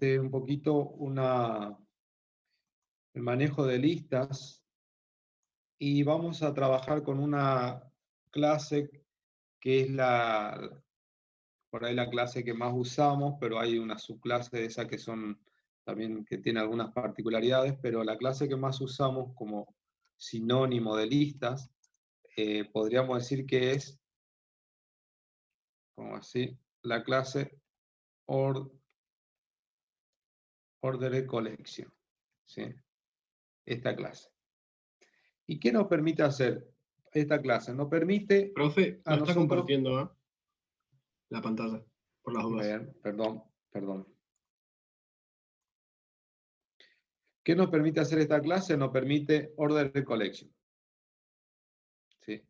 un poquito el manejo de listas y vamos a trabajar con una clase que es por ahí la clase que más usamos, pero hay una subclase de esa que son también que tiene algunas particularidades, pero la clase que más usamos como sinónimo de listas, podríamos decir que es, como así, la clase Ordered Collection, ¿sí? Esta clase. ¿Y qué nos permite hacer esta clase? Nos permite Profe, a no está nosotros... compartiendo, ¿eh? La pantalla, por las dudas. Bien, perdón. ¿Qué nos permite hacer esta clase? Nos permite Ordered Collection, ¿sí?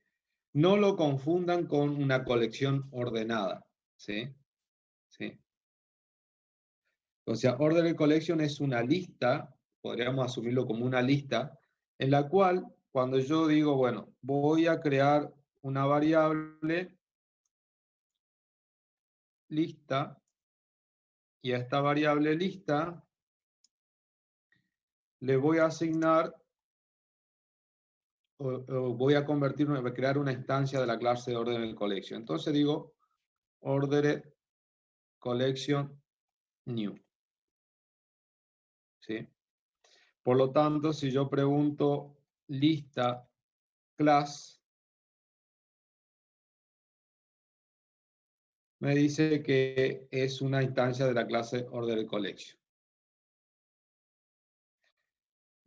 No lo confundan con una colección ordenada, ¿sí? ¿Sí? O sea, Ordered Collection es una lista, podríamos asumirlo como una lista, en la cual cuando yo digo, bueno, voy a crear una variable lista, y a esta variable lista le voy a asignar, o voy a crear una instancia de la clase de Ordered Collection. Entonces digo, Ordered Collection New, ¿sí? Por lo tanto, si yo pregunto lista class, me dice que es una instancia de la clase Ordered Collection.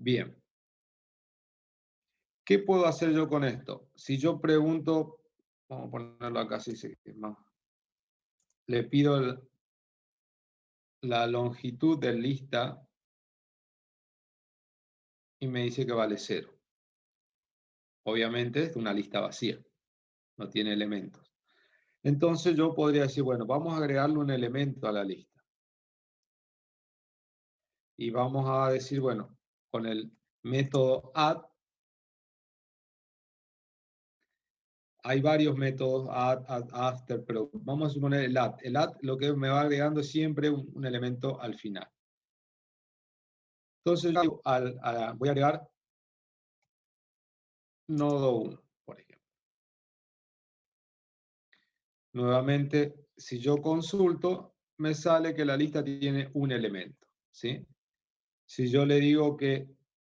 Bien. ¿Qué puedo hacer yo con esto? Si yo pregunto, vamos a ponerlo acá, así más. Le pido la longitud de lista y me dice que vale 0. Obviamente es una lista vacía, no tiene elementos. Entonces yo podría decir, bueno, vamos a agregarle un elemento a la lista. Y vamos a decir, bueno, con el método add, hay varios métodos, add, after, pero vamos a suponer el add. El add lo que me va agregando es siempre un elemento al final. Entonces yo voy a agregar nodo 1, por ejemplo. Nuevamente, si yo consulto, me sale que la lista tiene un elemento, ¿sí? Si yo le digo que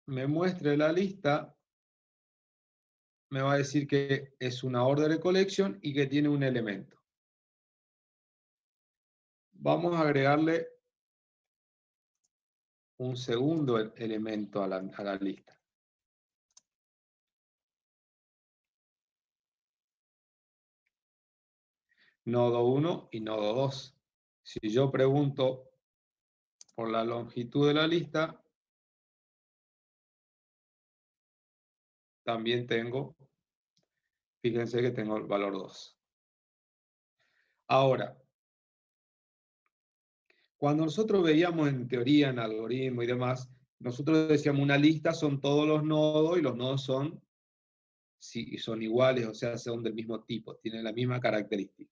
me muestre la lista, me va a decir que es una ordered collection y que tiene un elemento. Vamos a agregarle un segundo elemento a la lista. Nodo 1 y nodo 2. Si yo pregunto por la longitud de la lista, también tengo, fíjense que tengo el valor 2. Ahora, cuando nosotros veíamos en teoría, en algoritmo y demás, nosotros decíamos una lista son todos los nodos y los nodos son iguales, o sea, son del mismo tipo, tienen la misma característica.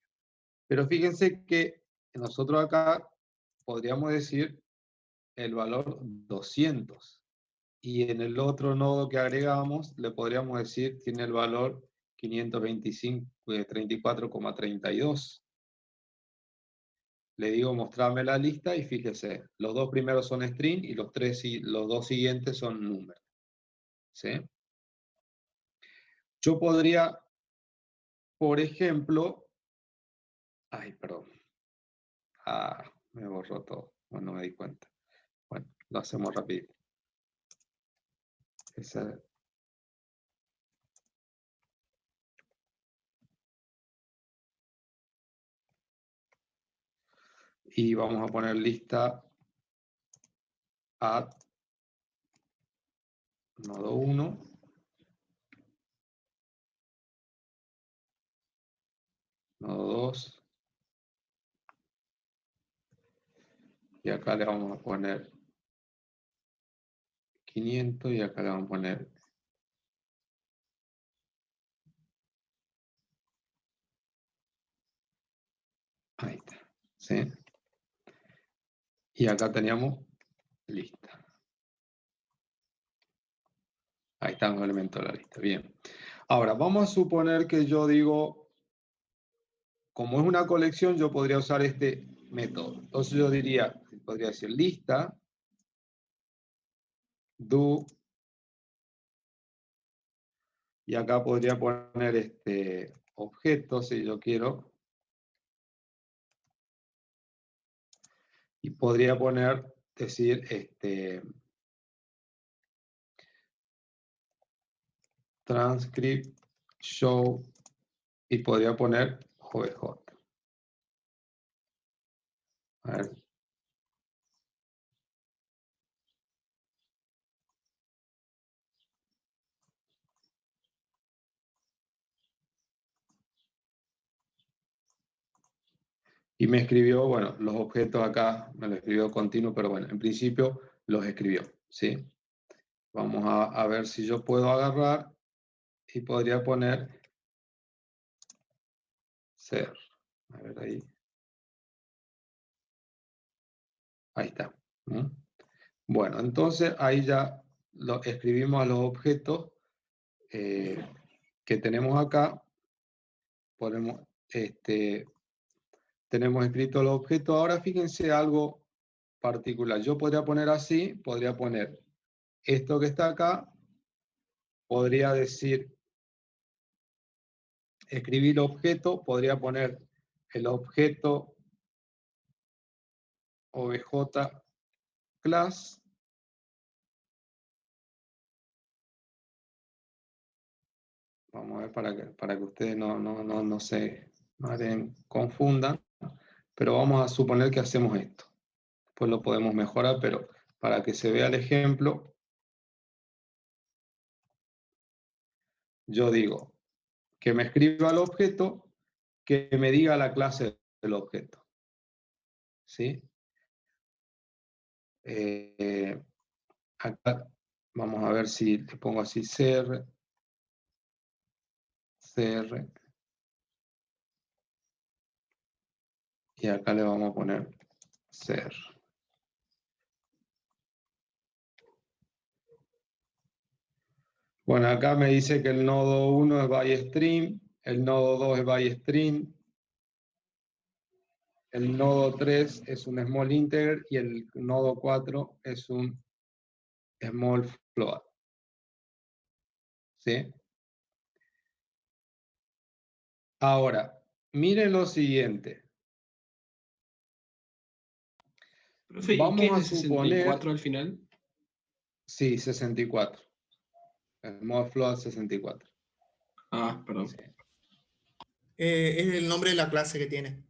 Pero fíjense que nosotros acá podríamos decir el valor 200. Y en el otro nodo que agregamos, le podríamos decir, tiene el valor 525, 34,32. Le digo, mostrarme la lista y fíjese, los dos primeros son string y los dos siguientes son números. ¿Sí? Yo podría, por ejemplo, ay, perdón. Me borró todo. Bueno, no me di cuenta. Bueno, lo hacemos rápido. Y vamos a poner lista add nodo 1. Nodo 2. Y acá le vamos a poner 500 y acá le vamos a poner ahí está, ¿sí? Y acá teníamos lista. Ahí están los elementos de la lista. Bien. Ahora, vamos a suponer que yo digo, como es una colección, yo podría usar este método. Entonces yo podría decir lista, do, y acá podría poner este objeto, si yo quiero. Y podría decir, transcript show, y podría poner OBJ. A ver. Y me escribió, bueno, los objetos acá, me lo escribió continuo, pero bueno, en principio los escribió, ¿sí? Vamos a ver si yo puedo agarrar y podría poner ser. A ver ahí. Ahí está. ¿Mm? Bueno, entonces ahí ya lo escribimos a los objetos que tenemos acá. Tenemos escrito los objetos. Ahora fíjense algo particular. Yo podría poner así, podría poner esto que está acá, podría decir, escribir objeto, podría poner el objeto obj class, vamos a ver para que ustedes no se confundan, pero vamos a suponer que hacemos esto. Después lo podemos mejorar, pero para que se vea el ejemplo, yo digo que me escriba el objeto, que me diga la clase del objeto. ¿Sí? Acá vamos a ver si le pongo así CR, y acá le vamos a poner ser. Bueno, acá me dice que el nodo 1 es byString, el nodo 2 es byString, el nodo 3 es un small integer y el nodo 4 es un small float. ¿Sí? Ahora, miren lo siguiente. Profe, ¿y Vamos qué es a el 64 suponer... al final? Sí, 64. El small float 64. Ah, perdón. Sí. Es el nombre de la clase que tiene.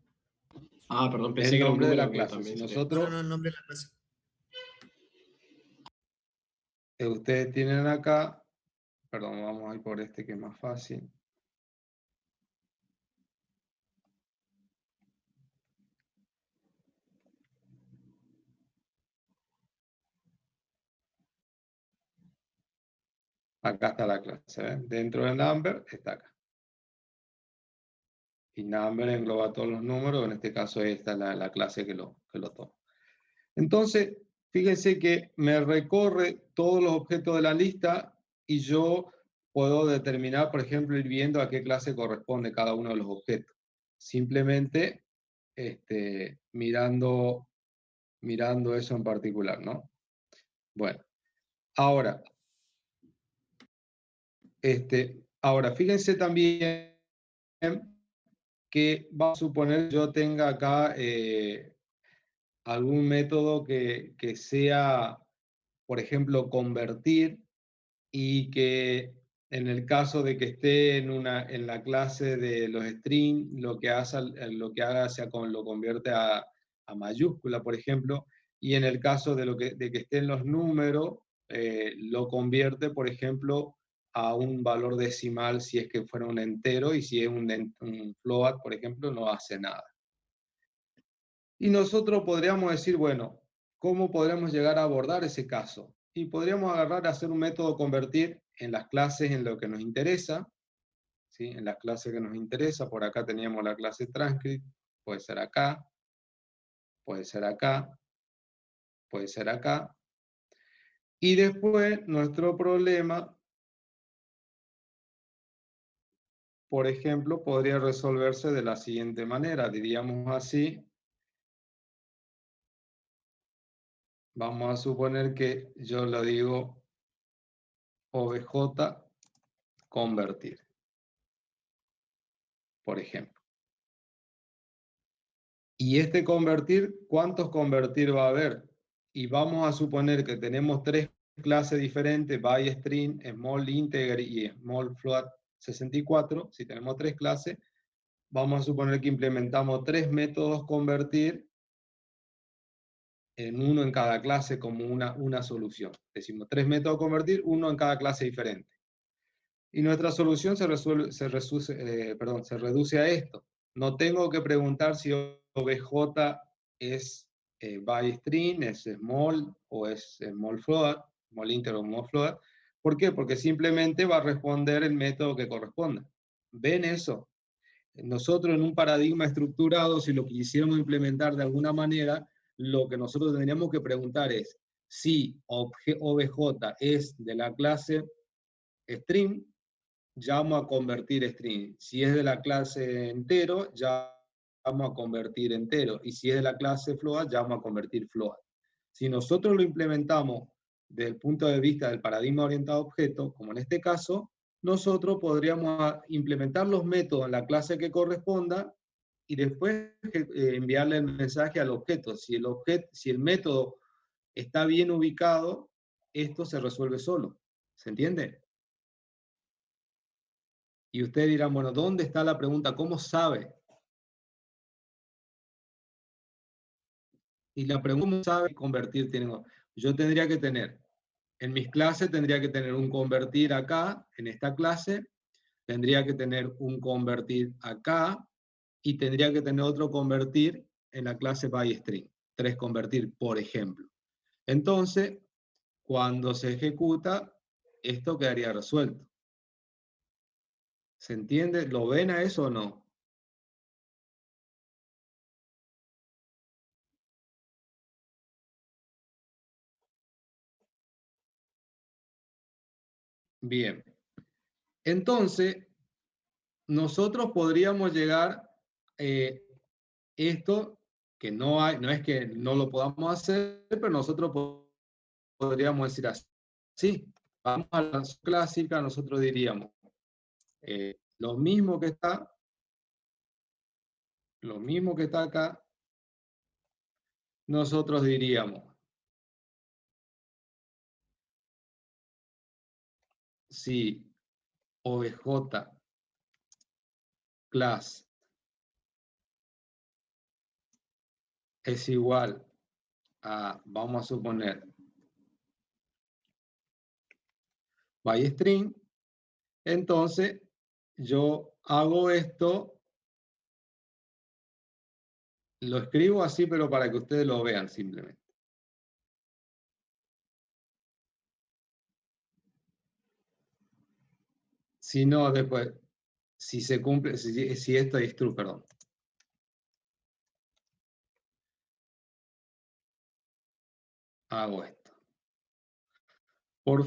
Ah, perdón, pensé El que era un nombre de la número que clase. Si también salía. nosotros... No, el nombre de la clase. Ustedes tienen acá... Perdón, vamos a ir por este que es más fácil. Acá está la clase, ¿eh? Dentro de number está acá. Y number engloba todos los números, en este caso esta es la clase que lo toma. Entonces, fíjense que me recorre todos los objetos de la lista y yo puedo determinar, por ejemplo, ir viendo a qué clase corresponde cada uno de los objetos. Simplemente mirando eso en particular, ¿no? Bueno, ahora, fíjense también que vamos a suponer yo tenga acá algún método que sea, por ejemplo, convertir, y que en el caso de que esté en la clase de los strings, lo que haga sea lo convierte a mayúscula, por ejemplo, y en el caso de que esté en los números, lo convierte, por ejemplo, a un valor decimal si es que fuera un entero, y si es un float, por ejemplo, no hace nada. Y nosotros podríamos decir, bueno, ¿cómo podríamos llegar a abordar ese caso? Y podríamos agarrar, hacer un método convertir en las clases en lo que nos interesa, ¿sí? En las clases que nos interesa. Por acá teníamos la clase transcript, puede ser acá, puede ser acá. Y después nuestro problema, por ejemplo, podría resolverse de la siguiente manera. Diríamos así. Vamos a suponer que yo lo digo OBJ convertir, por ejemplo. Y este convertir, ¿cuántos convertir va a haber? Y vamos a suponer que tenemos tres clases diferentes, by string, small integer y small float 64. Si tenemos tres clases, vamos a suponer que implementamos tres métodos convertir en uno en cada clase como una solución. Decimos tres métodos convertir, uno en cada clase diferente. Y nuestra solución se reduce a esto. No tengo que preguntar si OBJ es by string, es small o es small float, small integer o small float. ¿Por qué? Porque simplemente va a responder el método que corresponda. ¿Ven eso? Nosotros en un paradigma estructurado, si lo quisiéramos implementar de alguna manera, lo que nosotros tendríamos que preguntar es si OBJ es de la clase string, llamo a convertir string. Si es de la clase entero, llamo a convertir entero. Y si es de la clase float, llamo a convertir float. Si nosotros lo implementamos desde el punto de vista del paradigma orientado a objetos, como en este caso, nosotros podríamos implementar los métodos en la clase que corresponda y después enviarle el mensaje al objeto. Si el método está bien ubicado, esto se resuelve solo. ¿Se entiende? Y ustedes dirán, bueno, ¿dónde está la pregunta? ¿Cómo sabe? Y la pregunta, ¿cómo sabe convertir? Yo tendría que tener, en mis clases tendría que tener un convertir acá, en esta clase, tendría que tener un convertir acá, y tendría que tener otro convertir en la clase byString. 3 convertir, por ejemplo. Entonces, cuando se ejecuta, esto quedaría resuelto. ¿Se entiende? ¿Lo ven a eso o no? Bien. Entonces, nosotros podríamos llegar esto, que no es que no lo podamos hacer, pero nosotros podríamos decir así. Sí, vamos a la clásica, nosotros diríamos lo mismo que está acá, nosotros diríamos si OBJ class es igual a, vamos a suponer, byString, entonces yo hago esto, lo escribo así, pero para que ustedes lo vean simplemente. Si no, después, si se cumple, si esto es true, perdón. Hago esto. Por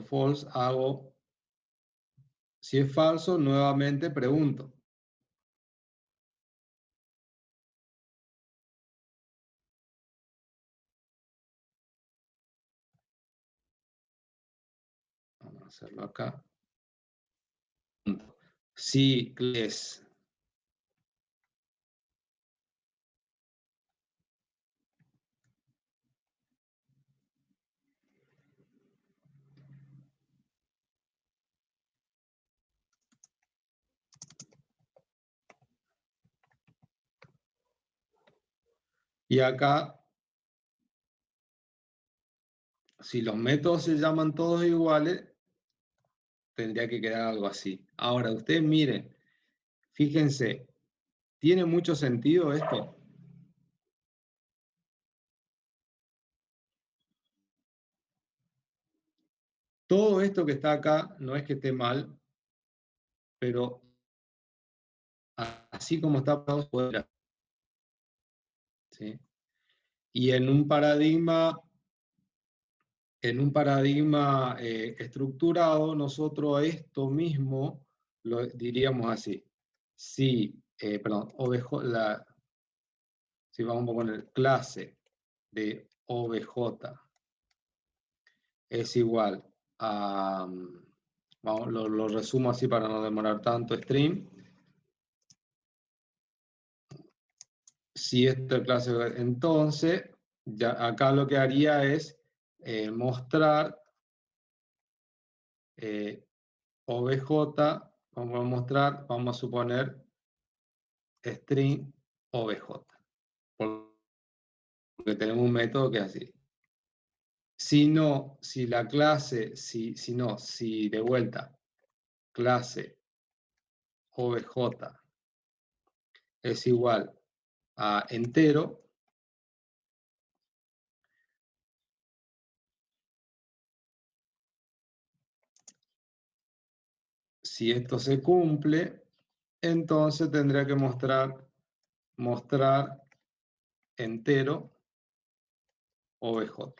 false, hago, si es falso, nuevamente pregunto. Vamos a hacerlo acá. Si es y acá, si los métodos se llaman todos iguales, tendría que quedar algo así. Ahora, ustedes miren, fíjense, ¿tiene mucho sentido esto? Todo esto que está acá no es que esté mal, pero hasta así como está fuera. ¿Sí? Y en un paradigma estructurado, nosotros esto mismo lo diríamos así. Si, perdón, si vamos a poner clase de OBJ es igual a, lo resumo así para no demorar tanto, string. Si esto es clase, entonces, ya acá lo que haría es mostrar OBJ, vamos a suponer string OBJ, porque tenemos un método que es así. Si no, si la clase, si de vuelta, clase OBJ es igual a entero, si esto se cumple, entonces tendría que mostrar entero OBJ.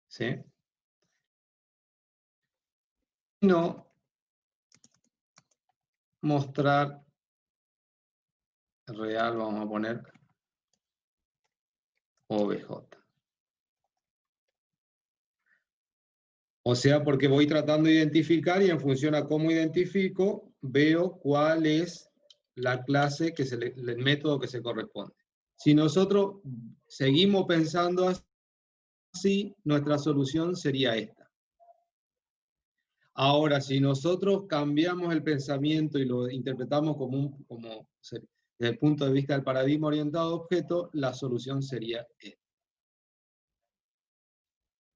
¿Sí? No mostrar real, vamos a poner OBJ. O sea, porque voy tratando de identificar y en función a cómo identifico, veo cuál es la clase, el método que se corresponde. Si nosotros seguimos pensando así, nuestra solución sería esta. Ahora, si nosotros cambiamos el pensamiento y lo interpretamos desde el punto de vista del paradigma orientado a objeto, la solución sería esta.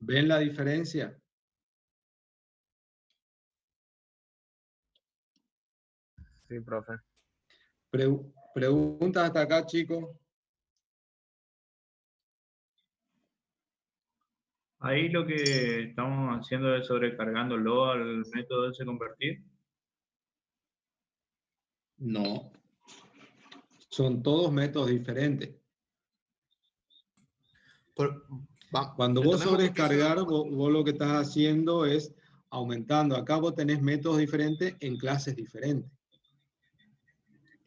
¿Ven la diferencia? Sí, profe. ¿Preguntas hasta acá, chicos? Ahí lo que estamos haciendo es sobrecargándolo al método de ese convertir. No. Son todos métodos diferentes. Cuando vos sobrecargar, vos lo que estás haciendo es aumentando. Acá vos tenés métodos diferentes en clases diferentes.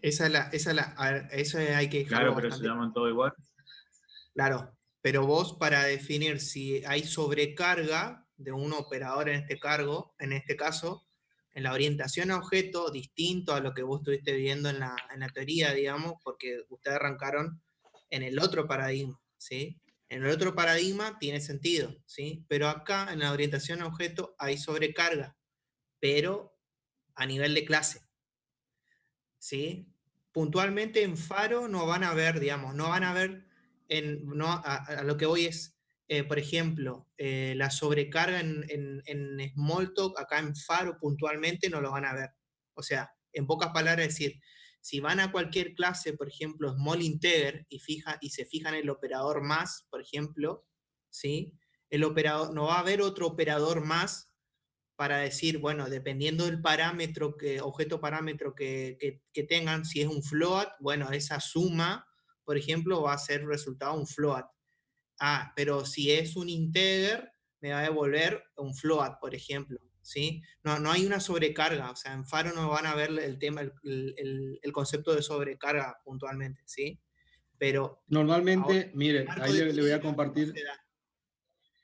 Eso hay que dejarlo Claro, pero bastante. se llaman todo igual. Claro, pero vos para definir si hay sobrecarga de un operador en este caso, en la orientación a objeto, distinto a lo que vos estuviste viendo en la teoría, digamos, porque ustedes arrancaron en el otro paradigma, ¿sí? En el otro paradigma tiene sentido, ¿sí? Pero acá en la orientación a objeto hay sobrecarga, pero a nivel de clase, ¿sí? Puntualmente en Faro no van a ver, digamos, no van a ver, a lo que voy es, por ejemplo, la sobrecarga en Smalltalk, acá en Faro puntualmente no lo van a ver. O sea, en pocas palabras decir, si van a cualquier clase, por ejemplo, Small Integer, y se fijan en el operador más, por ejemplo, ¿sí? El operador, no va a haber otro operador más para decir, bueno, dependiendo del parámetro, objeto parámetro que tengan, si es un float, bueno, esa suma, por ejemplo, va a ser resultado un float. Ah, pero si es un integer, me va a devolver un float, por ejemplo, ¿sí? No hay una sobrecarga, o sea, en Faro no van a ver el tema, el concepto de sobrecarga puntualmente, ¿sí? Pero Normalmente, ahora, miren, ahí le voy a compartir.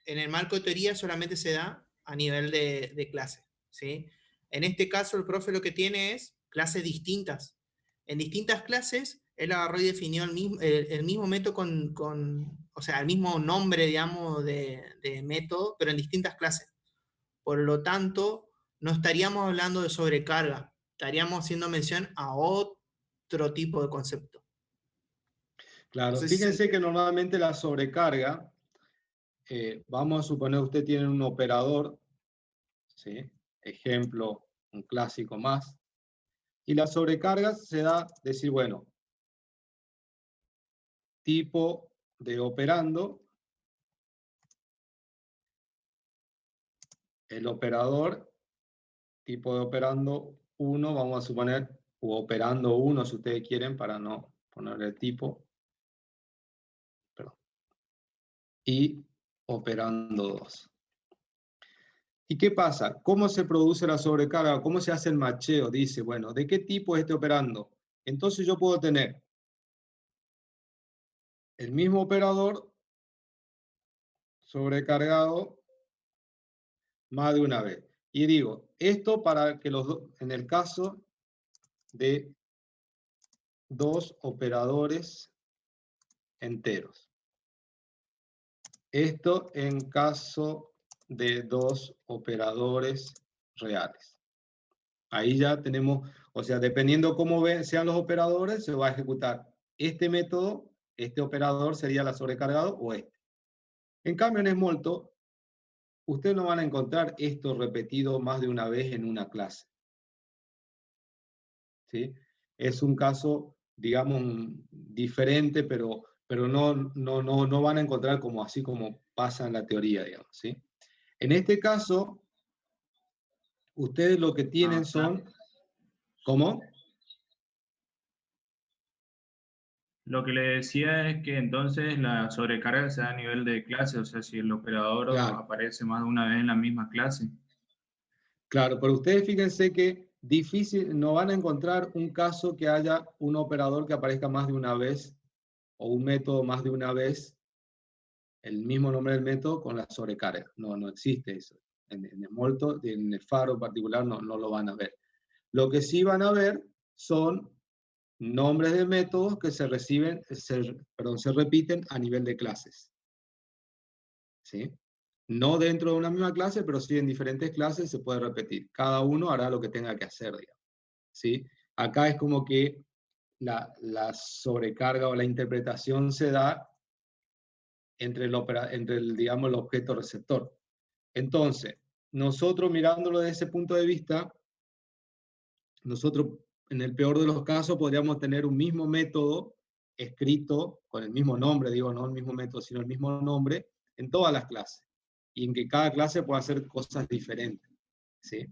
En el marco de teoría solamente se da a nivel de clase, ¿sí? En este caso, el profe lo que tiene es clases distintas. En distintas clases, él agarró y definió el mismo método o sea, el mismo nombre, digamos, de método, pero en distintas clases. Por lo tanto, no estaríamos hablando de sobrecarga, estaríamos haciendo mención a otro tipo de concepto. Claro, No sé fíjense que normalmente la sobrecarga, vamos a suponer que usted tiene un operador, ¿sí? Ejemplo, un clásico más, y la sobrecarga se da, decir, bueno, tipo de operando, el operador, tipo de operando 1, vamos a suponer, o operando 1 si ustedes quieren, para no poner el tipo, perdón, y operando 2. ¿Y qué pasa? ¿Cómo se produce la sobrecarga? ¿Cómo se hace el macheo? Dice, bueno, ¿de qué tipo es este operando? Entonces yo puedo tener el mismo operador sobrecargado más de una vez. Y digo, esto para que los dos, en el caso de dos operadores enteros. Esto en caso de dos operadores reales. Ahí ya tenemos, o sea, dependiendo cómo sean los operadores, se va a ejecutar este método, este operador sería la sobrecargado o este. En cambio, en Smalltalk, ustedes no van a encontrar esto repetido más de una vez en una clase. ¿Sí? Es un caso, digamos, diferente, pero no van a encontrar como así como pasa en la teoría, digamos. ¿Sí? En este caso, ustedes lo que tienen son... ¿Cómo? Lo que le decía es que entonces la sobrecarga se da a nivel de clase, o sea, si el operador Claro. aparece más de una vez en la misma clase. Claro, pero ustedes fíjense que difícil, no van a encontrar un caso que haya un operador que aparezca más de una vez o un método más de una vez, el mismo nombre del método con la sobrecarga. No existe eso. En Smalltalk, en el Faro en particular, no lo van a ver. Lo que sí van a ver son nombres de métodos que se repiten a nivel de clases. ¿Sí? No dentro de una misma clase, pero sí en diferentes clases se puede repetir. Cada uno hará lo que tenga que hacer, digamos. ¿Sí? Acá es como que la sobrecarga o la interpretación se da entre digamos, el objeto receptor. Entonces, nosotros mirándolo desde ese punto de vista, nosotros en el peor de los casos podríamos tener un mismo método escrito con el mismo nombre, digo, no el mismo método, sino el mismo nombre en todas las clases. Y en que cada clase pueda hacer cosas diferentes. ¿Sí?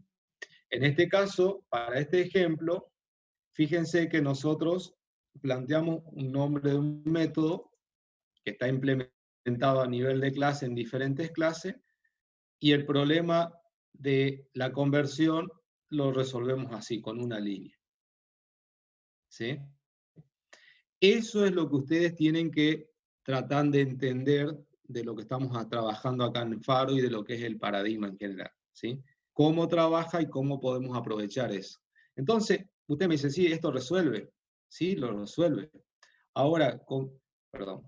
En este caso, para este ejemplo, fíjense que nosotros planteamos un nombre de un método que está implementado a nivel de clase en diferentes clases y el problema de la conversión lo resolvemos así, con una línea. ¿Sí? Eso es lo que ustedes tienen que tratar de entender de lo que estamos trabajando acá en Faro y de lo que es el paradigma en general. ¿Sí? Cómo trabaja y cómo podemos aprovechar eso. Entonces, usted me dice, sí, esto resuelve. Sí, lo resuelve. Ahora, perdón.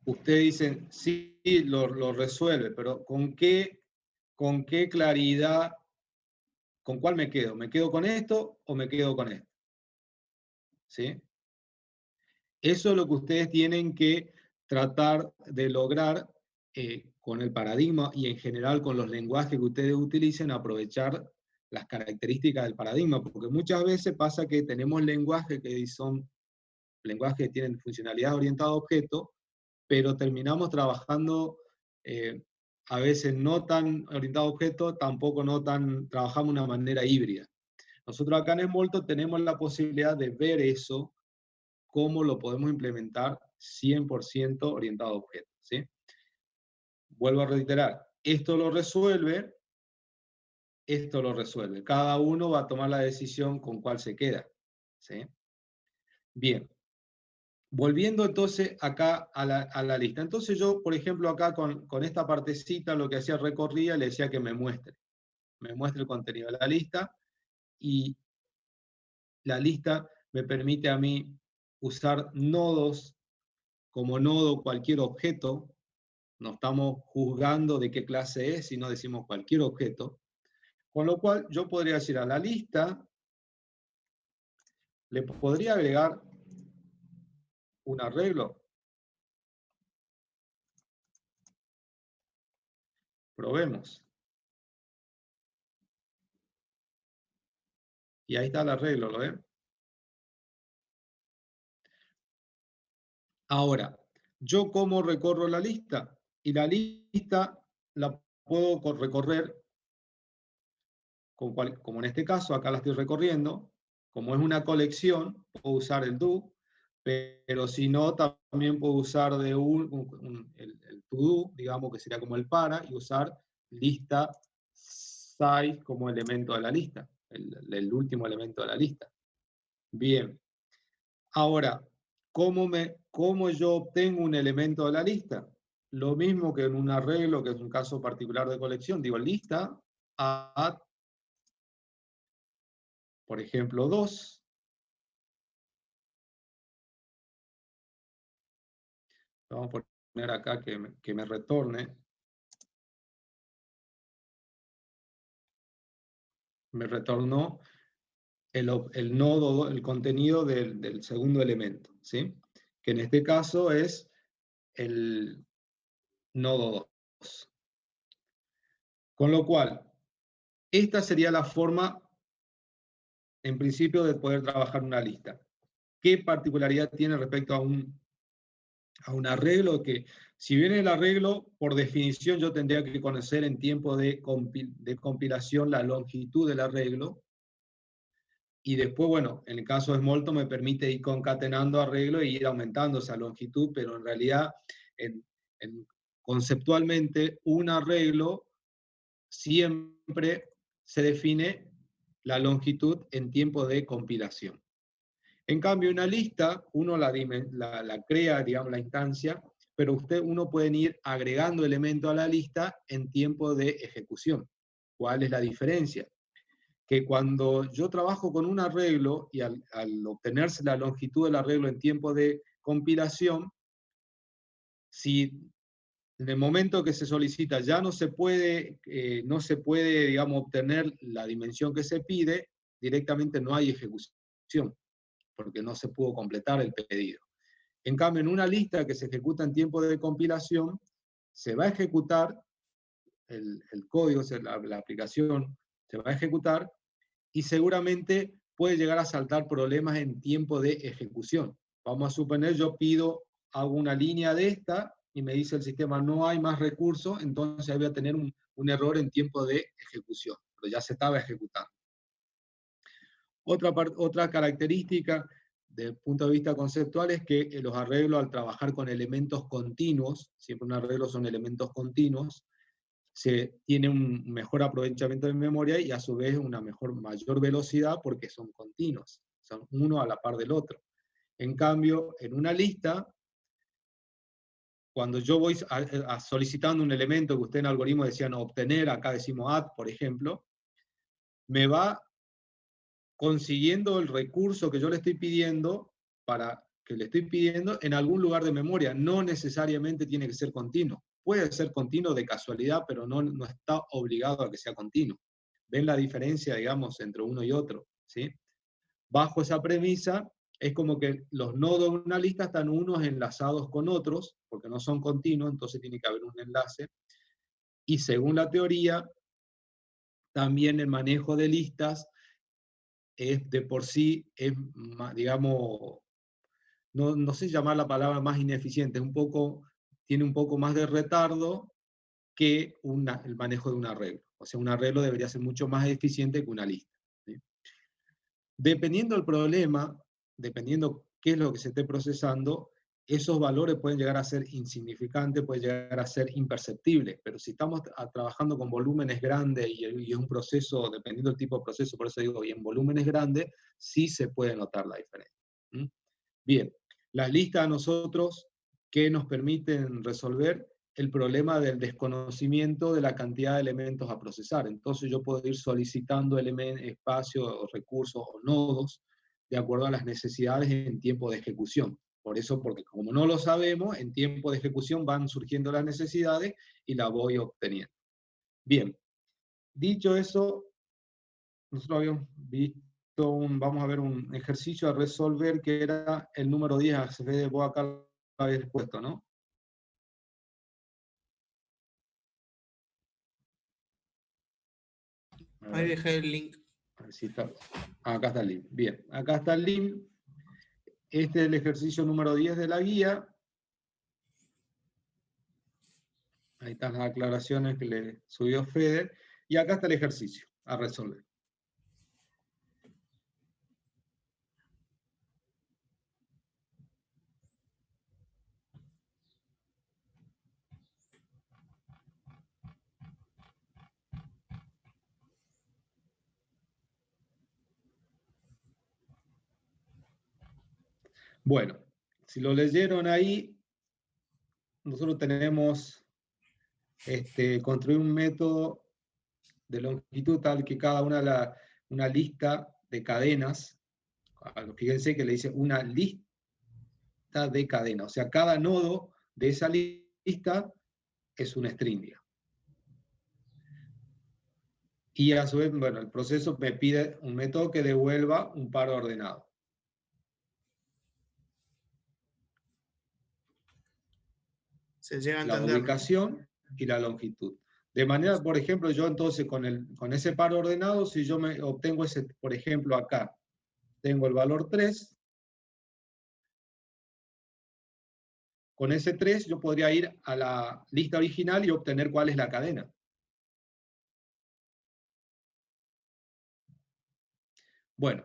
Ustedes dicen, sí, lo resuelve, pero ¿con qué claridad, con cuál me quedo? ¿Me quedo con esto o me quedo con esto? ¿Sí? Eso es lo que ustedes tienen que tratar de lograr con el paradigma y en general con los lenguajes que ustedes utilicen, aprovechar las características del paradigma, porque muchas veces pasa que tenemos lenguajes que son lenguajes que tienen funcionalidad orientada a objetos, pero terminamos trabajando a veces no tan orientado a objetos, tampoco trabajamos de una manera híbrida. Nosotros acá en Smalltalk tenemos la posibilidad de ver eso, cómo lo podemos implementar 100% orientado a objetos. ¿Sí? Vuelvo a reiterar, esto lo resuelve. Cada uno va a tomar la decisión con cuál se queda. ¿Sí? Bien. Volviendo entonces acá a la lista. Entonces yo, por ejemplo, acá con esta partecita lo que hacía recorría, le decía que me muestre el contenido de la lista, y la lista me permite a mí usar nodos como nodo cualquier objeto. No estamos juzgando de qué clase es, sino decimos cualquier objeto. Con lo cual yo podría decir a la lista, le podría agregar un arreglo. Probemos. Y ahí está el arreglo, ¿lo ven? Ahora, ¿yo cómo recorro la lista? Y la lista la puedo recorrer como en este caso, acá la estoy recorriendo, como es una colección, puedo usar el do, pero si no, también puedo usar de el to do, digamos que sería como el para, y usar lista size como elemento de la lista, el último elemento de la lista. Bien. Ahora, ¿cómo yo obtengo un elemento de la lista? Lo mismo que en un arreglo, que es un caso particular de colección, digo lista, add, por ejemplo, 2. Vamos a poner acá que me retorne. Me retornó el nodo, el contenido del segundo elemento, ¿sí? Que en este caso es el nodo 2. Con lo cual, esta sería la forma, en principio, de poder trabajar una lista. ¿Qué particularidad tiene respecto a un arreglo? Que si bien el arreglo, por definición, yo tendría que conocer en tiempo de compilación la longitud del arreglo, y después, bueno, en el caso de Smalltalk me permite ir concatenando arreglo e ir aumentando esa longitud, pero en realidad, conceptualmente, un arreglo siempre se define la longitud en tiempo de compilación. En cambio, una lista, uno la crea, digamos, la instancia, pero uno puede ir agregando elementos a la lista en tiempo de ejecución. ¿Cuál es la diferencia? Que cuando yo trabajo con un arreglo y al obtenerse la longitud del arreglo en tiempo de compilación, si en el momento que se solicita ya no se puede, digamos, obtener la dimensión que se pide, directamente no hay ejecución, porque no se pudo completar el pedido. En cambio, en una lista que se ejecuta en tiempo de compilación, se va a ejecutar el código, o sea, la aplicación se va a ejecutar, y seguramente puede llegar a saltar problemas en tiempo de ejecución. Vamos a suponer, yo hago una línea de esta, y me dice el sistema no hay más recursos, entonces ahí voy a tener un error en tiempo de ejecución, pero ya se estaba ejecutando. Otra característica desde el punto de vista conceptual es que los arreglos, al trabajar con elementos continuos, siempre un arreglo son elementos continuos, se tiene un mejor aprovechamiento de memoria y a su vez una mayor velocidad porque son continuos, son uno a la par del otro. En cambio, en una lista, cuando yo voy solicitando un elemento que usted en algoritmo decían obtener, acá decimos add, por ejemplo, me va consiguiendo el recurso que yo le estoy pidiendo en algún lugar de memoria. No necesariamente tiene que ser continuo. Puede ser continuo de casualidad, pero no está obligado a que sea continuo. ¿Ven la diferencia, digamos, entre uno y otro? ¿Sí? Bajo esa premisa, es como que los nodos de una lista están unos enlazados con otros, porque no son continuos, entonces tiene que haber un enlace. Y según la teoría, también el manejo de listas es de por sí, digamos, no sé llamar la palabra más ineficiente, tiene un poco más de retardo que el manejo de un arreglo. O sea, un arreglo debería ser mucho más eficiente que una lista, ¿sí? Dependiendo del problema, dependiendo qué es lo que se esté procesando, esos valores pueden llegar a ser insignificantes, pueden llegar a ser imperceptibles, pero si estamos trabajando con volúmenes grandes y es un proceso, dependiendo del tipo de proceso, por eso digo, y en volúmenes grandes, sí se puede notar la diferencia. ¿Mm? Bien, las listas a nosotros, ¿qué nos permiten resolver? El problema del desconocimiento de la cantidad de elementos a procesar. Entonces yo puedo ir solicitando espacios, o recursos o nodos de acuerdo a las necesidades en tiempo de ejecución. Por eso, porque como no lo sabemos, en tiempo de ejecución van surgiendo las necesidades y las voy obteniendo. Bien, dicho eso, nosotros habíamos visto vamos a ver un ejercicio a resolver que era el número 10, a se ve vos acá lo habéis puesto, ¿no? Ahí dejé el link. A ver si está. Acá está el link. Bien, acá está el link. Este es el ejercicio número 10 de la guía. Ahí están las aclaraciones que le subió Fede. Y acá está el ejercicio. a resolver. Bueno, si lo leyeron ahí, nosotros tenemos construir un método de longitud tal que cada una lista de cadenas, fíjense que le dice una lista de cadenas, o sea, cada nodo de esa lista es un string. Y a su vez, bueno, el proceso me pide un método que devuelva un par ordenado. Se llega a La entender. ubicación y la longitud. De manera, por ejemplo, yo entonces con ese par ordenado, si yo me obtengo ese, por ejemplo, acá, tengo el valor 3, con ese 3 yo podría ir a la lista original y obtener cuál es la cadena. Bueno,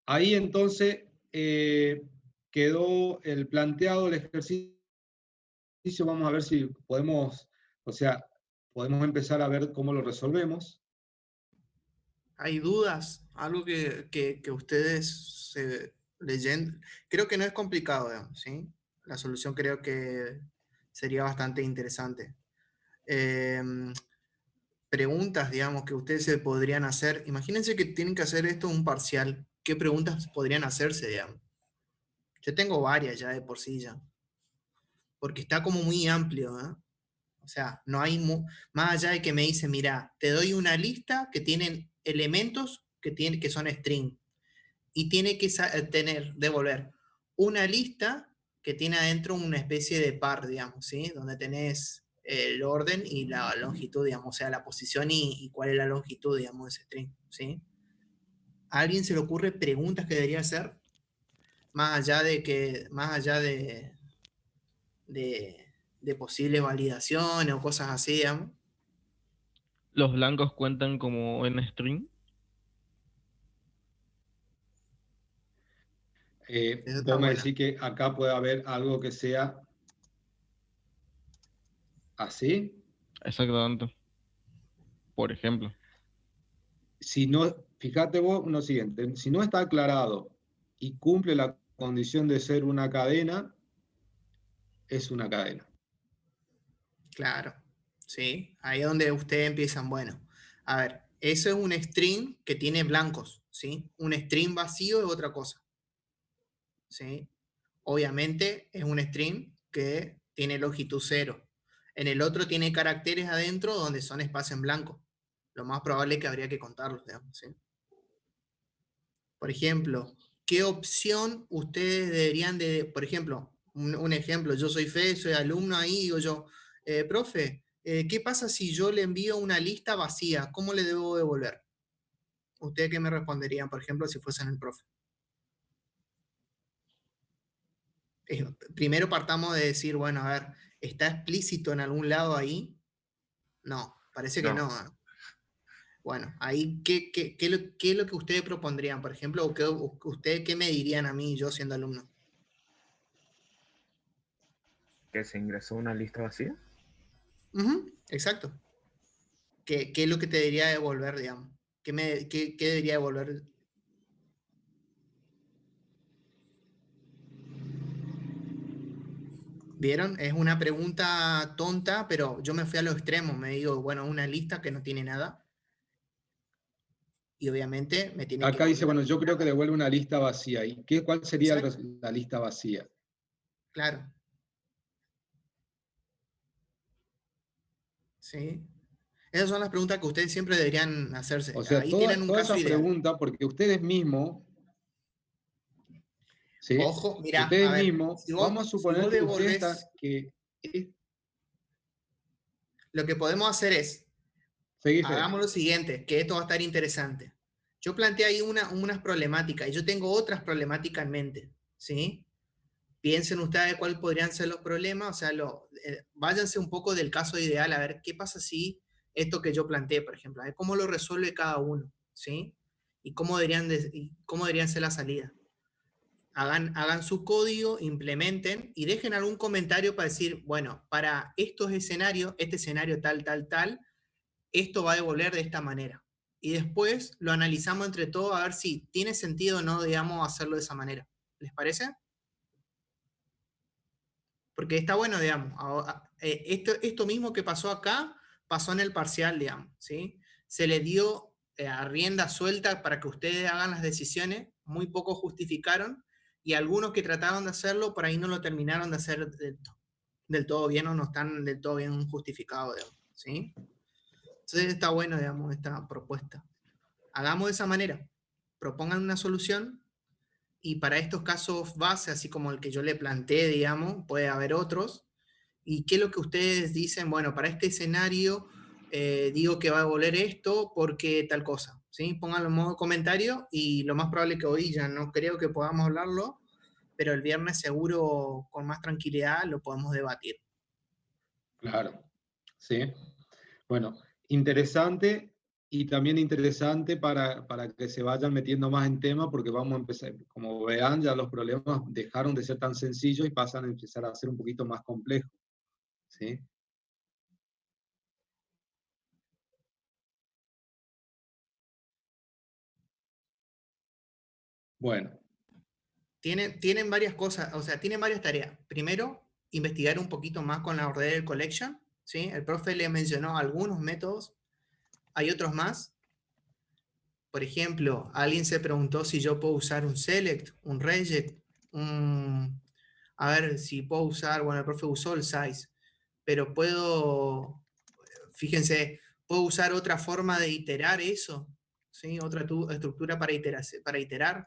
ahí entonces quedó el planteado el ejercicio. Vamos a ver si podemos, o sea, podemos empezar a ver cómo lo resolvemos. ¿Hay dudas? Algo que ustedes leyendo, creo que no es complicado, digamos, ¿sí? La solución creo que sería bastante interesante. Preguntas, digamos, que ustedes se podrían hacer. Imagínense que tienen que hacer esto un parcial. ¿Qué preguntas podrían hacerse, digamos? Yo tengo varias ya de por sí ya. Porque está como muy amplio, ¿eh? O sea, no hay más allá de que me dice, mira, te doy una lista que tienen elementos que son string y tiene que devolver una lista que tiene adentro una especie de par, digamos, ¿sí? Donde tenés el orden y la longitud, digamos, o sea, la posición y cuál es la longitud, digamos, de ese string, ¿sí? ¿A alguien se le ocurre preguntas que debería hacer? Más allá de posibles validaciones o cosas así, digamos. ¿Los blancos cuentan como en string? Eso está Vos me bueno. decís que acá puede haber algo que sea así. Exactamente. Por ejemplo. Si no, fíjate vos lo siguiente, si no está aclarado y cumple la condición de ser una cadena, es una cadena. Claro, sí. Ahí es donde ustedes empiezan, bueno, a ver, eso es un string que tiene blancos, ¿sí? Un string vacío es otra cosa, ¿sí? Obviamente es un string que tiene longitud 0. En el otro tiene caracteres adentro donde son espacio en blanco. Lo más probable es que habría que contarlos, digamos, ¿sí? Por ejemplo, ¿qué opción ustedes deberían de, por ejemplo, un ejemplo, yo soy Fede, soy alumno ahí, digo yo, profe, ¿qué pasa si yo le envío una lista vacía? ¿Cómo le debo devolver? ¿Ustedes qué me responderían, por ejemplo, si fuesen el profe? Primero partamos de decir, bueno, a ver, ¿está explícito en algún lado ahí? No, parece que no. Bueno, ahí, ¿qué es lo que ustedes propondrían, por ejemplo? ¿O ustedes qué me dirían a mí, yo siendo alumno? Que se ingresó una lista vacía. Exacto. ¿Qué es lo que te debería devolver, digamos? ¿Qué debería devolver? ¿Vieron? Es una pregunta tonta, pero yo me fui a los extremos. Me digo, bueno, una lista que no tiene nada. Y obviamente me tiene que Acá dice, devolver. bueno, yo creo que devuelve una lista vacía. ¿Y cuál sería Exacto. la lista vacía? Claro. Sí. Esas son las preguntas que ustedes siempre deberían hacerse. O sea, Ahí tienen un toda caso esa ideal. pregunta, porque ustedes mismos, ¿sí? Ojo, mira, a Ustedes ver, mismos, si vamos a vos suponer que ustedes están, devolvés, lo que podemos hacer es, seguí, Fede. hagamos lo siguiente, que esto va a estar interesante. Yo planteé ahí unas problemáticas y yo tengo otras problemáticas en mente, ¿sí? Piensen ustedes cuáles podrían ser los problemas, o sea, váyanse un poco del caso ideal, a ver qué pasa si esto que yo planteé, por ejemplo, a ver cómo lo resuelve cada uno, ¿sí? Y cómo deberían ser las salidas. Hagan su código, implementen y dejen algún comentario para decir, bueno, para estos escenarios, este escenario tal, tal, tal, esto va a devolver de esta manera. Y después lo analizamos entre todos a ver si tiene sentido o no, digamos, hacerlo de esa manera. ¿Les parece? Porque está bueno, digamos, esto mismo que pasó acá, pasó en el parcial, digamos, ¿sí? Se le dio a rienda suelta para que ustedes hagan las decisiones, muy pocos justificaron, y algunos que trataron de hacerlo, por ahí no lo terminaron de hacer del todo bien o no están del todo bien justificados, digamos, ¿sí? Entonces está bueno, digamos, esta propuesta. Hagamos de esa manera. Propongan una solución y para estos casos base, así como el que yo le planteé, digamos, puede haber otros. ¿Y qué es lo que ustedes dicen? Bueno, para este escenario digo que va a devolver esto porque tal cosa, ¿sí? Pónganlo en modo comentario y lo más probable que hoy ya no creo que podamos hablarlo, pero el viernes seguro con más tranquilidad lo podemos debatir. Claro, sí. Bueno, interesante y también interesante para que se vayan metiendo más en tema porque vamos a empezar, como vean, ya los problemas dejaron de ser tan sencillos y pasan a empezar a ser un poquito más complejos, ¿sí? Bueno. Tienen varias cosas, o sea, tienen varias tareas. Primero, investigar un poquito más con la Order Collection, ¿sí? El profe le mencionó algunos métodos, hay otros más. Por ejemplo, alguien se preguntó si yo puedo usar un select, un reject, a ver si puedo usar, bueno, el profe usó el size, pero fíjense, puedo usar otra forma de iterar eso, ¿sí? Otra estructura para iterar.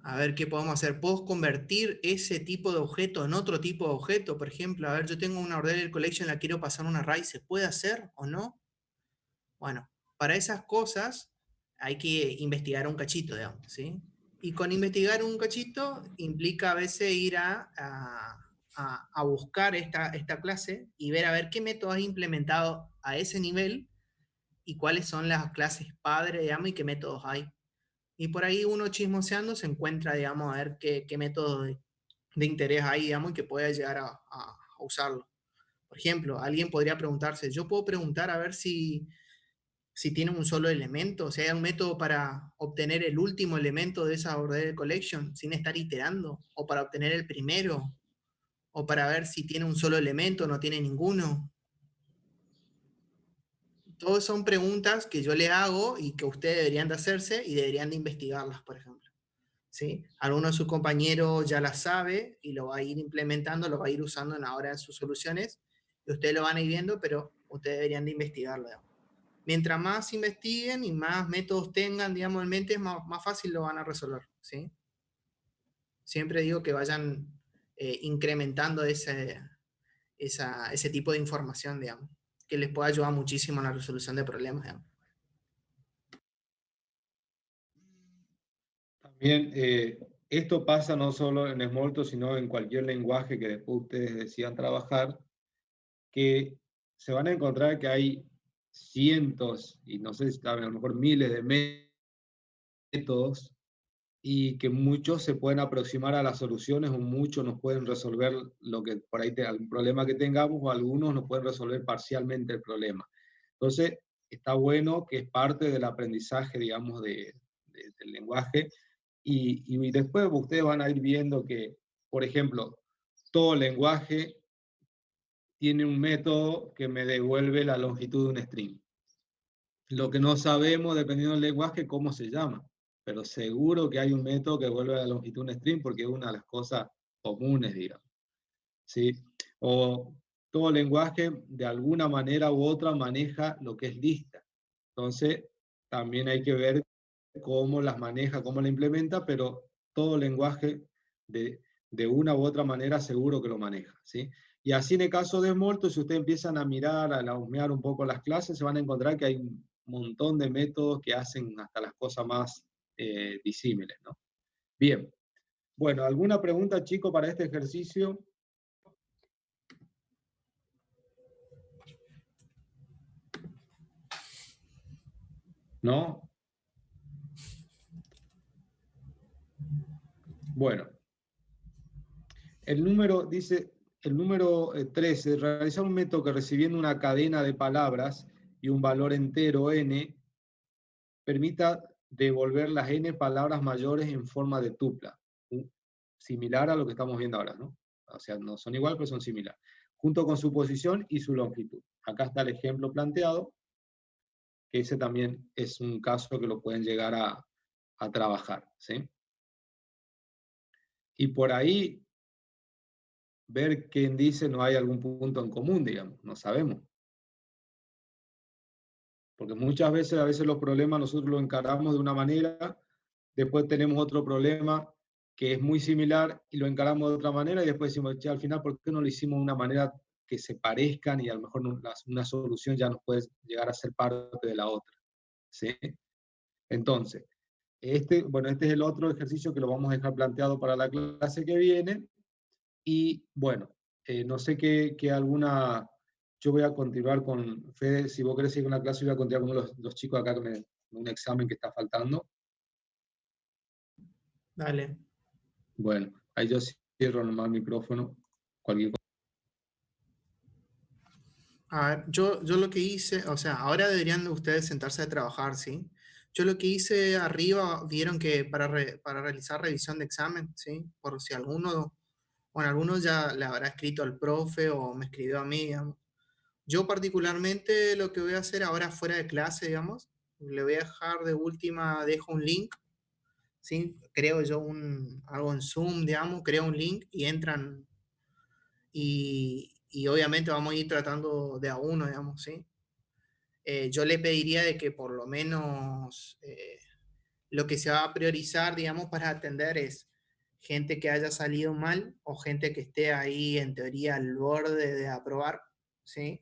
A ver qué podemos hacer. ¿Puedo convertir ese tipo de objeto en otro tipo de objeto? Por ejemplo, a ver, yo tengo una order collection, la quiero pasar a un array, ¿se puede hacer o no? Bueno, para esas cosas hay que investigar un cachito, digamos, ¿sí? Y con investigar un cachito implica a veces ir a buscar esta clase y ver a ver qué método has implementado a ese nivel y cuáles son las clases padre, digamos, y qué métodos hay. Y por ahí uno chismoseando se encuentra, digamos, a ver qué método de interés hay, digamos, y que pueda llegar a usarlo. Por ejemplo, alguien podría preguntarse, yo puedo preguntar a ver si tiene un solo elemento, o sea, hay un método para obtener el último elemento de esa order collection sin estar iterando, o para obtener el primero, o para ver si tiene un solo elemento o no tiene ninguno. Todas son preguntas que yo le hago y que ustedes deberían de hacerse y deberían de investigarlas, por ejemplo. ¿Sí? Alguno de sus compañeros ya las sabe y lo va a ir implementando, lo va a ir usando ahora en sus soluciones, y ustedes lo van a ir viendo, pero ustedes deberían de investigarlo. Digamos. Mientras más investiguen y más métodos tengan, digamos, en mente, más fácil lo van a resolver. ¿Sí? Siempre digo que vayan incrementando ese tipo de información, digamos, que les pueda ayudar muchísimo en la resolución de problemas. Digamos. También esto pasa no solo en Smalltalk, sino en cualquier lenguaje que después ustedes decidan trabajar, que se van a encontrar que hay cientos, y no sé si a lo mejor miles de métodos, y que muchos se pueden aproximar a las soluciones o muchos nos pueden resolver lo que por ahí algún problema que tengamos o algunos nos pueden resolver parcialmente el problema. Entonces, está bueno que es parte del aprendizaje, digamos, del lenguaje y después ustedes van a ir viendo que, por ejemplo, todo lenguaje tiene un método que me devuelve la longitud de un string. Lo que no sabemos, dependiendo del lenguaje, cómo se llama, pero seguro que hay un método que devuelve la longitud de un string porque es una de las cosas comunes, digamos. ¿Sí? O todo lenguaje, de alguna manera u otra, maneja lo que es lista. Entonces, también hay que ver cómo las maneja, cómo la implementa, pero todo lenguaje de una u otra manera seguro que lo maneja, ¿sí? Y así en el caso de Smalltalk, si ustedes empiezan a mirar, a husmear un poco las clases, se van a encontrar que hay un montón de métodos que hacen hasta las cosas más disímiles, ¿no? Bien. Bueno, ¿alguna pregunta, chicos, para este ejercicio? ¿no? Bueno, el número, dice, el número 13, realizar un método que recibiendo una cadena de palabras y un valor entero n, permita devolver las n palabras mayores en forma de tupla, similar a lo que estamos viendo ahora, ¿no? O sea, no son igual, pero son similares, junto con su posición y su longitud. Acá está el ejemplo planteado, que ese también es un caso que lo pueden llegar a trabajar, ¿sí? Y por ahí ver quién dice no hay algún punto en común, digamos, no sabemos. Porque muchas veces, a veces los problemas nosotros los encaramos de una manera, después tenemos otro problema que es muy similar y lo encaramos de otra manera y después decimos, che, al final, ¿por qué no lo hicimos de una manera que se parezcan y a lo mejor una solución ya nos puede llegar a ser parte de la otra? ¿Sí? Entonces, bueno, este es el otro ejercicio que lo vamos a dejar planteado para la clase que viene. Y bueno, no sé qué alguna... Yo voy a continuar con Fede, si vos querés seguir una clase, yo voy a continuar con los chicos acá con un examen que está faltando. Dale. Bueno, ahí yo cierro nomás el micrófono. Cualquier cosa. A ver, yo lo que hice, o sea, ahora deberían de ustedes sentarse a trabajar, ¿sí? Yo lo que hice arriba, vieron que para realizar revisión de examen, ¿sí? Por si alguno, bueno, algunos ya le habrá escrito al profe o me escribió a mí, digamos. Yo particularmente lo que voy a hacer ahora fuera de clase, digamos, le voy a dejar de última, dejo un link, ¿sí? Creo yo algo en Zoom, digamos, creo un link y entran y obviamente vamos a ir tratando de a uno, digamos, ¿sí? Yo le pediría de que por lo menos lo que se va a priorizar, digamos, para atender es gente que haya salido mal o gente que esté ahí en teoría al borde de aprobar, ¿sí?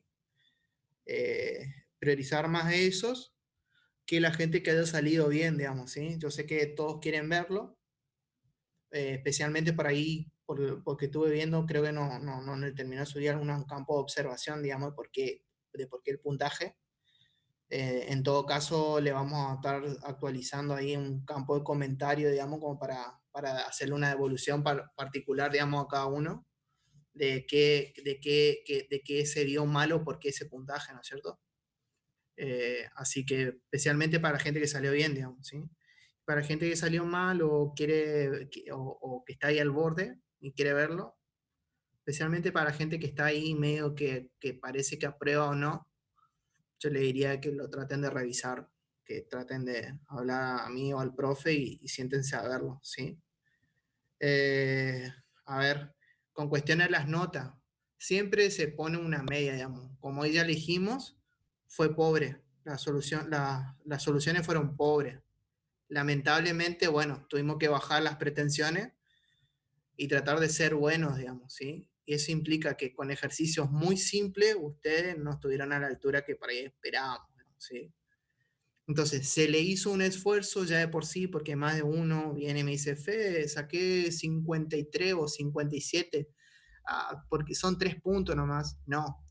Priorizar más a esos que la gente que haya salido bien, digamos, ¿sí? Yo sé que todos quieren verlo, especialmente por ahí, porque estuve viendo, creo que no terminó de subir un campo de observación, digamos, de por qué el puntaje. En todo caso, le vamos a estar actualizando ahí un campo de comentario, digamos, como para hacerle una devolución particular, digamos, a cada uno de qué se vio malo, por qué ese puntaje, ¿no es cierto? Así que especialmente para gente que salió bien, digamos, ¿sí? Para gente que salió mal o o que está ahí al borde y quiere verlo, especialmente para gente que está ahí medio que parece que aprueba o no, yo le diría que lo traten de revisar, que traten de hablar a mí o al profe y siéntense a verlo, ¿sí? A ver, con cuestiones de las notas, siempre se pone una media, digamos. Como ya dijimos, fue pobre. Las soluciones fueron pobres. Lamentablemente, bueno, tuvimos que bajar las pretensiones y tratar de ser buenos, digamos, ¿sí? Y eso implica que con ejercicios muy simples ustedes no estuvieron a la altura que por ahí esperábamos, ¿sí? Entonces, se le hizo un esfuerzo ya de por sí, porque más de uno viene y me dice, Fede, saqué 53 o 57, porque son 3 puntos nomás. No,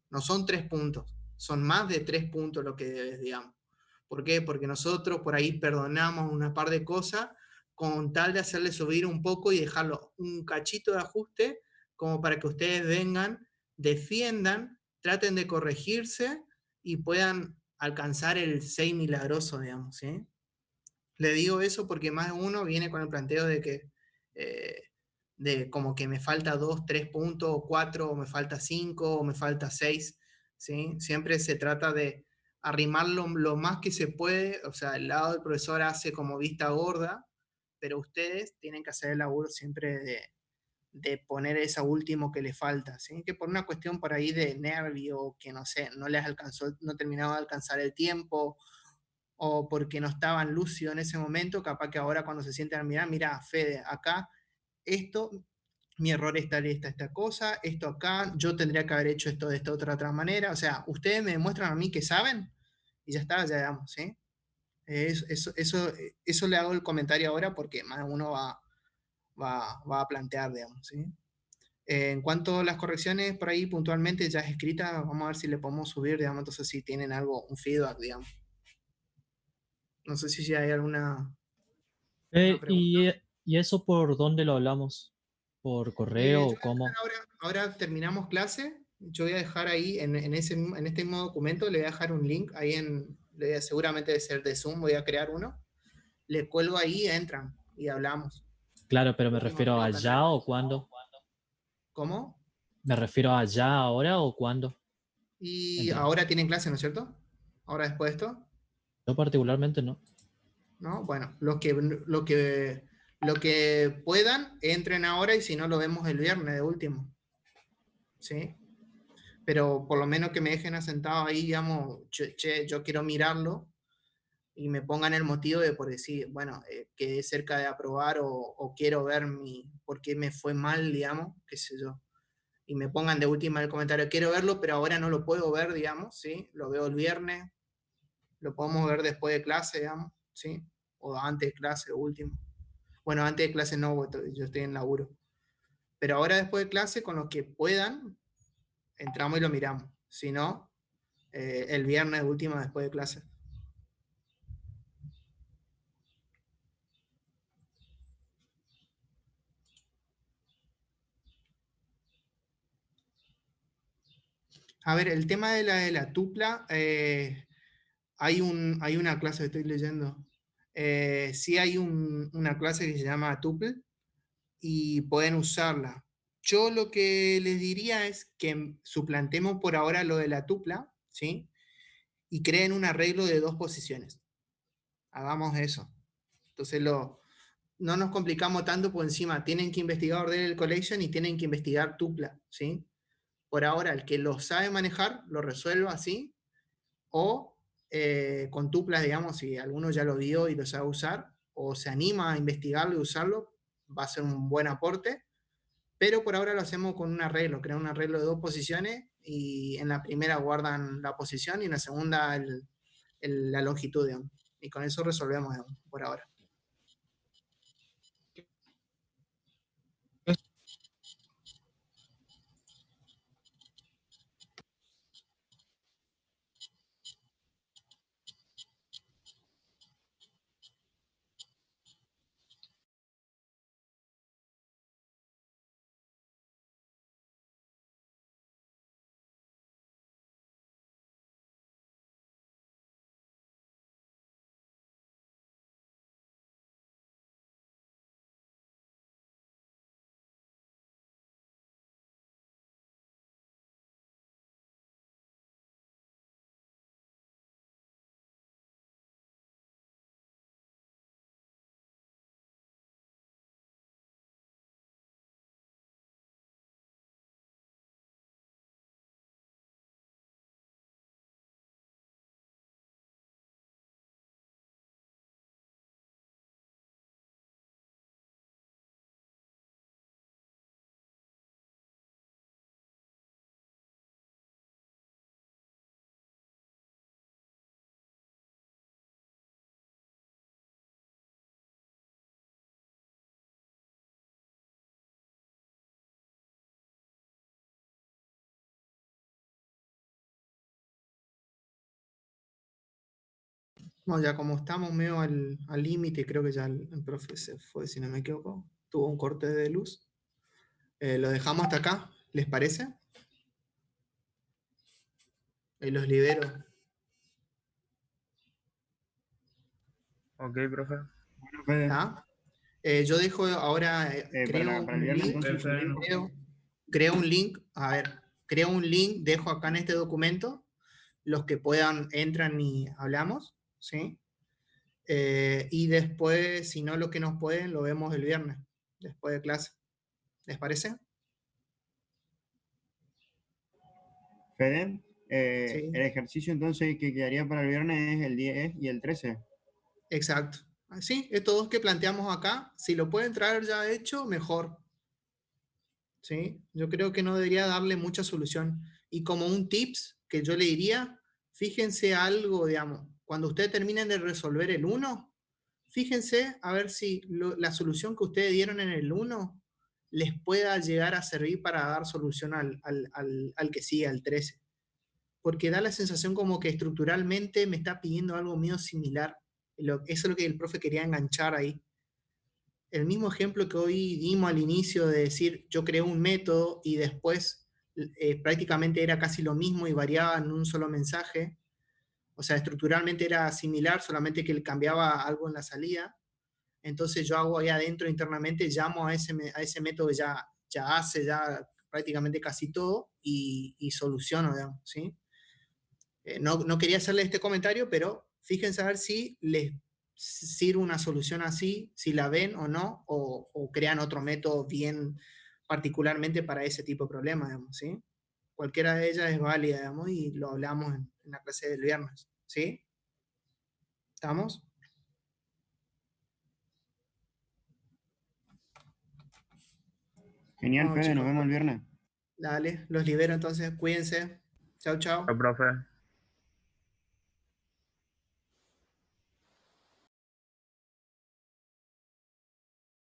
no son 3 puntos, son más de 3 puntos lo que debes, digamos. ¿Por qué? Porque nosotros por ahí perdonamos una par de cosas con tal de hacerle subir un poco y dejarlo un cachito de ajuste, como para que ustedes vengan, defiendan, traten de corregirse y puedan alcanzar el 6 milagroso, digamos, ¿sí? Le digo eso porque más de uno viene con el planteo de que, de como que me falta 2, 3 puntos, o 4, o me falta 5, o me falta 6, ¿sí? Siempre se trata de arrimarlo lo más que se puede, o sea, el lado del profesor hace como vista gorda, pero ustedes tienen que hacer el laburo siempre de poner esa último que le falta, ¿sí? Que por una cuestión por ahí de nervio, que no sé, no les alcanzó, no terminaba de alcanzar el tiempo, o porque no estaban lúcidos en ese momento, capaz que ahora cuando se sienten a mirar, mira, Fede, acá, esto, mi error está esta cosa, esto acá, yo tendría que haber hecho esto de esta otra manera, o sea, ustedes me demuestran a mí que saben, y ya está, ya digamos, ¿sí? Eso le hago el comentario ahora porque más uno va a plantear, digamos, ¿sí? En cuanto a las correcciones, por ahí puntualmente ya es escrita, vamos a ver si le podemos subir, digamos, entonces si tienen algo, un feedback, digamos. No sé si hay alguna pregunta. ¿Y eso por dónde lo hablamos? ¿Por correo Yo o cómo? ahora terminamos clase. Yo voy a dejar ahí, en este mismo documento, le voy a dejar un link ahí seguramente debe ser de Zoom, voy a crear uno. Le cuelgo ahí, entran y hablamos. Claro, pero me Último, refiero a puedo allá plantear. o cuándo. ¿Cómo? Me refiero a allá, ahora o cuándo. Y Entrar. ahora tienen clase, ¿no es cierto? Ahora después de esto, Yo particularmente no. ¿no? Bueno, lo que puedan, entren ahora y si no, lo vemos el viernes de último. ¿Sí? Pero por lo menos que me dejen asentado ahí, digamos, che, yo quiero mirarlo y me pongan el motivo de por decir, bueno, quedé cerca de aprobar o quiero ver por qué me fue mal, digamos, qué sé yo. Y me pongan de última el comentario, quiero verlo, pero ahora no lo puedo ver, digamos, ¿sí? Lo veo el viernes, lo podemos ver después de clase, digamos, ¿sí? O antes de clase, último. Bueno, antes de clase no, yo estoy en laburo. Pero ahora después de clase, con los que puedan, entramos y lo miramos. Si no, el viernes último después de clase. A ver, el tema de la tupla, hay una clase que estoy leyendo. Sí hay una clase que se llama tuple y pueden usarla. Yo lo que les diría es que suplantemos por ahora lo de la tupla, ¿sí? Y creen un arreglo de 2 posiciones. Hagamos eso. Entonces no nos complicamos tanto por encima. Tienen que investigar Order Collection y tienen que investigar tupla, ¿sí? Por ahora, el que lo sabe manejar, lo resuelva así, o con tuplas, digamos, si alguno ya lo vio y lo sabe usar, o se anima a investigarlo y usarlo, va a ser un buen aporte, pero por ahora lo hacemos con un arreglo, crean un arreglo de 2 posiciones y en la primera guardan la posición y en la segunda la longitud, digamos. Y con eso resolvemos, digamos, por ahora. No, ya como estamos medio al límite, creo que ya el profe se fue, si no me equivoco, tuvo un corte de luz. Lo dejamos hasta acá, ¿les parece? Y los libero. Ok, profe. Bueno, Fede, ¿Tá? Yo dejo ahora, creo para el un viernes link, entonces subimos. creo un link, a ver, creo un link, dejo acá en este documento, los que puedan entran y hablamos, ¿sí? Y después, si no, los que nos pueden, lo vemos el viernes, después de clase. ¿Les parece? Fede, Sí, el ejercicio entonces que quedaría para el viernes es el 10 y el 13. exacto. Sí, estos dos que planteamos acá, si lo pueden traer ya hecho, mejor. ¿Sí? Yo creo que no debería darle mucha solución. Y como un tips que yo le diría, fíjense algo, digamos, cuando ustedes terminen de resolver el 1, fíjense a ver si la solución que ustedes dieron en el 1 les pueda llegar a servir para dar solución al que sigue, al 13. Porque da la sensación como que estructuralmente me está pidiendo algo medio similar. Eso es lo que el profe quería enganchar ahí. El mismo ejemplo que hoy dimos al inicio de decir, yo creé un método y después prácticamente era casi lo mismo y variaba en un solo mensaje. O sea, estructuralmente era similar, solamente que le cambiaba algo en la salida. Entonces yo hago ahí adentro internamente, llamo a ese método que ya hace ya prácticamente casi todo y soluciono, digamos, ¿sí? No quería hacerle este comentario, pero fíjense a ver si les sirve una solución así, si la ven o no, o crean otro método bien particularmente para ese tipo de problemas, digamos, ¿sí? Cualquiera de ellas es válida, digamos, y lo hablamos en la clase del viernes, ¿sí? ¿Estamos? Genial, Vamos, Fede, nos chicos. vemos el viernes. Dale, los libero entonces, cuídense. Chau, chau. Chao, profe.